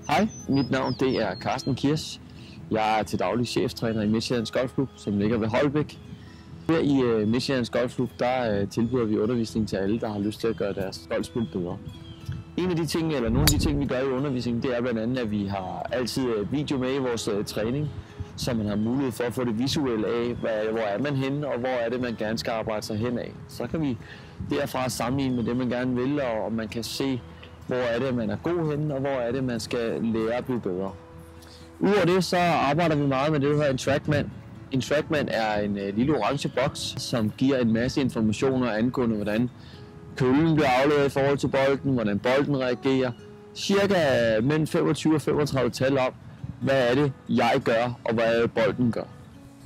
Hej, mit navn det er Carsten Kirsch. Jeg er til daglig cheftræner i Midtsjællands Golfklub, som ligger ved Holbæk. Her i Midtsjællands Golfklub, der tilbyder vi undervisning til alle, der har lyst til at gøre deres golfspil bedre. Nogle af de ting, vi gør i undervisningen, det er blandt andet, at vi har altid video med i vores træning, så man har mulighed for at få det visuelle af, hvor er man henne, og hvor er det, man gerne skal arbejde sig hen af. Så kan vi derfra sammenligne med det, man gerne vil, og man kan se, hvor er det, man er god henne, og hvor er det, man skal lære at blive bedre. Udover det, så arbejder vi meget med det, der hedder en TrackMan. En TrackMan er en lille orange boks, som giver en masse informationer angående, hvordan køllen bliver afleveret i forhold til bolden, hvordan bolden reagerer. Cirka mellem 25 og 35 tal om, hvad er det, jeg gør, og hvad er det, bolden gør.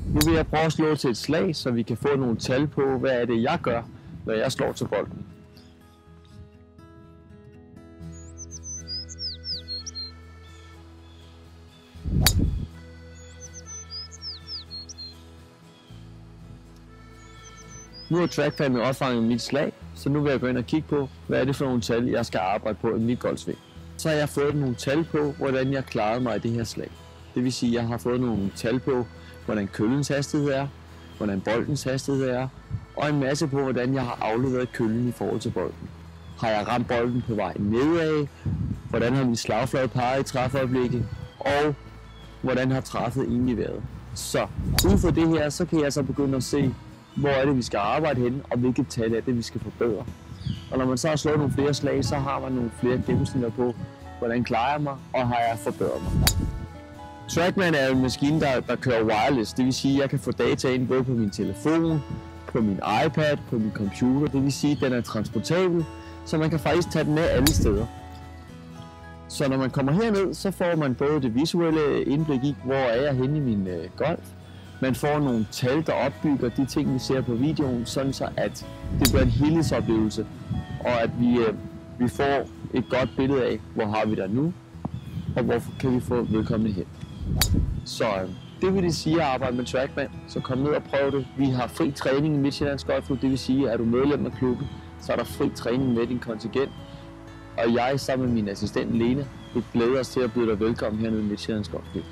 Nu vil jeg prøve at slå til et slag, så vi kan få nogle tal på, hvad er det, jeg gør, når jeg slår til bolden. Nu har TrackMan opfanget mit slag, så nu vil jeg gå ind og kigge på, hvad er det for nogle tal, jeg skal arbejde på i mit golfsving. Så har jeg fået nogle tal på, hvordan jeg klarede mig i det her slag. Det vil sige, at jeg har fået nogle tal på, hvordan køllens hastighed er, hvordan boldens hastighed er, og en masse på, hvordan jeg har afleveret køllen i forhold til bolden. Har jeg ramt bolden på vej nedad, hvordan har min slagflade peget i træføjeblikket, og hvordan har træffet egentlig været. Så ud fra det her, så kan jeg så begynde at se, hvor er det, vi skal arbejde henne, og hvilket tal er det, vi skal forbedre. Og når man så har slået nogle flere slag, så har man nogle flere gennemsnitler på, hvordan klarer jeg mig, og har jeg forbedret mig. TrackMan er en maskine, der kører wireless. Det vil sige, at jeg kan få data ind både på min telefon, på min iPad, på min computer. Det vil sige, at den er transportabel, så man kan faktisk tage den med alle steder. Så når man kommer herned, så får man både det visuelle indblik i, hvor er jeg henne i min golf. Man får nogle tal, der opbygger de ting, vi ser på videoen, sådan så at det bliver en helhedsoplevelse, og at vi får et godt billede af, hvor har vi der nu, og hvor kan vi få vedkommende hen. Så det vil det sige at arbejde med TrackMan, så kom ned og prøv det. Vi har fri træning i Midtsjællands Golfklub, det vil sige, at er du medlem af klubben, så er der fri træning med din kontingent. Og jeg sammen med min assistent Lene, vi glæder os til at byde dig velkommen hernede i Midtsjællands Golfklub.